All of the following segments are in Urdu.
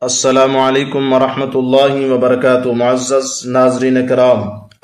السلام علیکم ورحمۃ اللہ وبرکاتہ۔ معزز ناظرین کرام،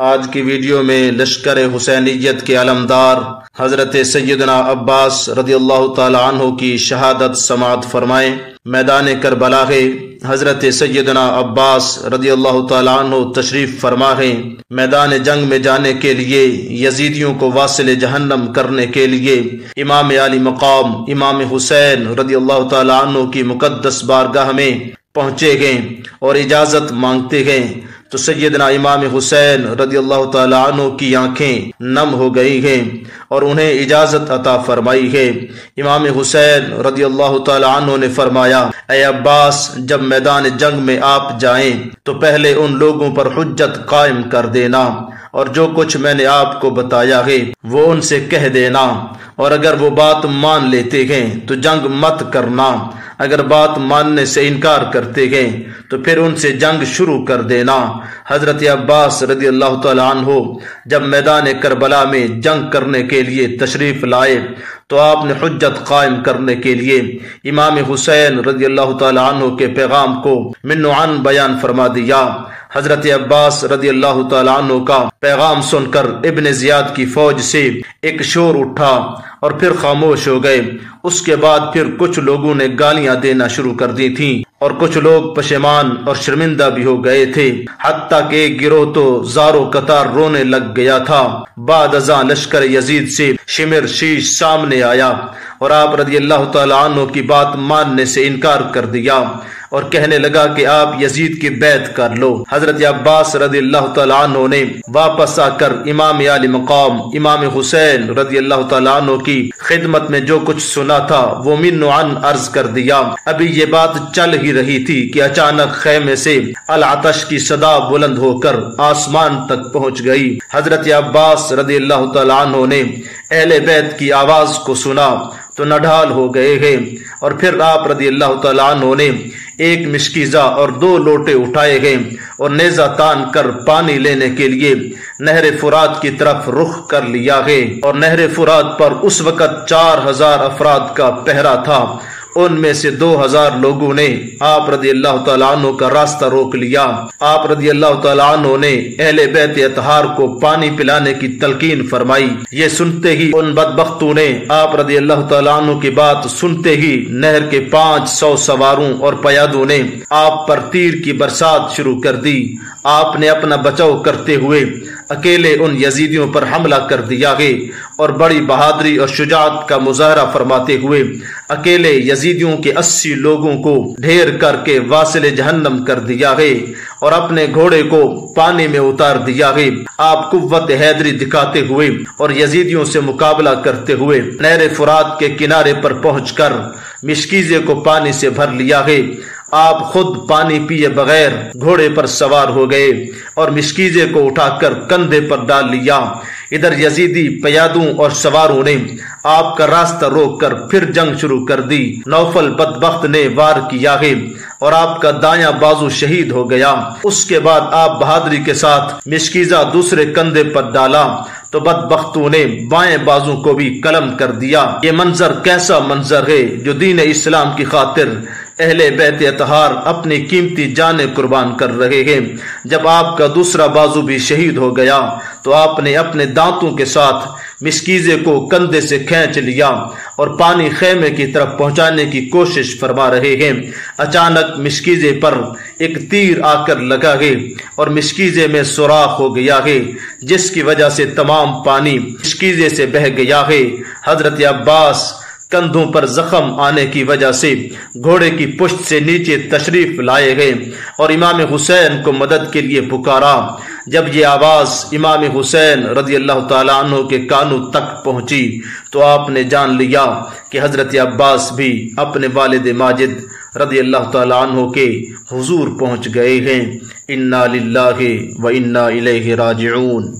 آج کی ویڈیو میں لشکر حسینیت کے علمدار حضرت سیدنا عباس رضی اللہ تعالی عنہ کی شہادت سماعت فرمائیں۔ میدان کربلا ہے، حضرت سیدنا عباس رضی اللہ تعالی عنہ تشریف فرما ہے۔ میدان جنگ میں جانے کے لیے، یزیدیوں کو واصل جہنم کرنے کے لیے امام علی مقام امام حسین رضی اللہ تعالی عنہ کی مقدس بارگاہ میں پہنچے گئے اور اجازت مانگتے گئے تو سیدنا امام حسین رضی اللہ تعالی عنہ کی آنکھیں نم ہو گئی ہیں اور انہیں اجازت عطا فرمائی ہے۔ امام حسین رضی اللہ تعالی عنہ نے فرمایا، اے عباس، جب میدان جنگ میں آپ جائیں تو پہلے ان لوگوں پر حجت قائم کر دینا، اور جو کچھ میں نے آپ کو بتایا ہے وہ ان سے کہہ دینا، اور اگر وہ بات مان لیتے ہیں تو جنگ مت کرنا، اگر بات ماننے سے انکار کرتے ہیں تو پھر ان سے جنگ شروع کر دینا۔ حضرت عباس رضی اللہ تعالی عنہ جب میدان کربلا میں جنگ کرنے کے لیے تشریف لائے تو آپ نے حجت قائم کرنے کے لیے امام حسین رضی اللہ تعالی عنہ کے پیغام کو من و عن بیان فرما دیا۔ حضرت عباس رضی اللہ تعالی عنہ کا پیغام سن کر ابن زیاد کی فوج سے ایک شور اٹھا اور پھر خاموش ہو گئے۔ اس کے بعد پھر کچھ لوگوں نے گالیاں دینا شروع کر دی تھیں اور کچھ لوگ پشیمان اور شرمندہ بھی ہو گئے تھے، حتیٰ کہ ایک گروہ تو زارو قطار رونے لگ گیا تھا۔ بعد ازاں لشکر یزید سے شمر شیش سامنے آیا اور آپ رضی اللہ تعالی عنہ کی بات ماننے سے انکار کر دیا اور کہنے لگا کہ آپ یزید کی بیعت کر لو۔ حضرت عباس رضی اللہ تعالی عنہ نے واپس آ کر امام علی مقام امام حسین رضی اللہ تعالی عنہ کی خدمت میں جو کچھ سنا تھا وہ من و عن عرض کر دیا۔ ابھی یہ بات چل ہی رہی تھی کہ اچانک خیمے سے العطش کی صدا بلند ہو کر آسمان تک پہنچ گئی۔ حضرت عباس رضی اللہ تعالی عنہ نے اہل بیت کی آواز کو سنا تو نڈھال ہو گئے ہیں، اور پھر آپ رضی اللہ تعالی عنہ نے ایک مشکیزہ اور 2 لوٹے اٹھائے گئے اور نیزہ تان کر پانی لینے کے لیے نہر فرات کی طرف رخ کر لیا ہے، اور نہر فرات پر اس وقت 4000 افراد کا پہرا تھا۔ ان میں سے 2000 لوگوں نے آپ رضی اللہ تعالیٰ عنہ کا راستہ روک لیا۔ آپ رضی اللہ تعالیٰ عنہ نے اہل بیت اطہار کو پانی پلانے کی تلقین فرمائی۔ یہ سنتے ہی ان بدبختوں نے آپ رضی اللہ تعالیٰ عنہ کی بات سنتے ہی نہر کے 500 سواروں اور پیادوں نے آپ پر تیر کی برسات شروع کر دی۔ آپ نے اپنا بچاؤ کرتے ہوئے اکیلے ان یزیدیوں پر حملہ کر دیا ہے اور بڑی بہادری اور شجاعت کا مظاہرہ فرماتے ہوئے اکیلے یزیدیوں کے 80 لوگوں کو ڈھیر کر کے واصل جہنم کر دیا ہے اور اپنے گھوڑے کو پانی میں اتار دیا ہے۔ آپ قوت حیدری دکھاتے ہوئے اور یزیدیوں سے مقابلہ کرتے ہوئے نہر فرات کے کنارے پر پہنچ کر مشکیزے کو پانی سے بھر لیا ہے۔ آپ خود پانی پیے بغیر گھوڑے پر سوار ہو گئے اور مشکیزے کو اٹھا کر کندھے پر ڈال لیا۔ ادھر یزیدی پیادوں اور سواروں نے آپ کا راستہ روک کر پھر جنگ شروع کر دی۔ نوفل بدبخت نے وار کیا ہے اور آپ کا دایاں بازو شہید ہو گیا۔ اس کے بعد آپ بہادری کے ساتھ مشکیزہ دوسرے کندھے پر ڈالا تو بدبختوں نے بائیں بازو کو بھی قلم کر دیا۔ یہ منظر کیسا منظر ہے جو دین اسلام کی خاطر اہل بیت اطہار اپنی قیمتی جانیں قربان کر رہے ہیں۔ جب آپ کا دوسرا بازو بھی شہید ہو گیا تو آپ نے اپنے دانتوں کے ساتھ مشکیزے کو کندھے سے کھینچ لیا اور پانی خیمے کی طرف پہنچانے کی کوشش فرما رہے ہیں۔ اچانک مشکیزے پر ایک تیر آ کر لگا ہے اور مشکیزے میں سوراخ ہو گیا ہے، جس کی وجہ سے تمام پانی مشکیزے سے بہہ گیا ہے۔ حضرت عباس کندھوں پر زخم آنے کی وجہ سے گھوڑے کی پشت سے نیچے تشریف لائے گئے اور امام حسین کو مدد کے لیے پکارا۔ جب یہ آواز امام حسین رضی اللہ تعالیٰ عنہ کے کانوں تک پہنچی تو آپ نے جان لیا کہ حضرت عباس بھی اپنے والد ماجد رضی اللہ تعالیٰ عنہ کے حضور پہنچ گئے ہیں۔ انا للہ و انا الیہ راجعون۔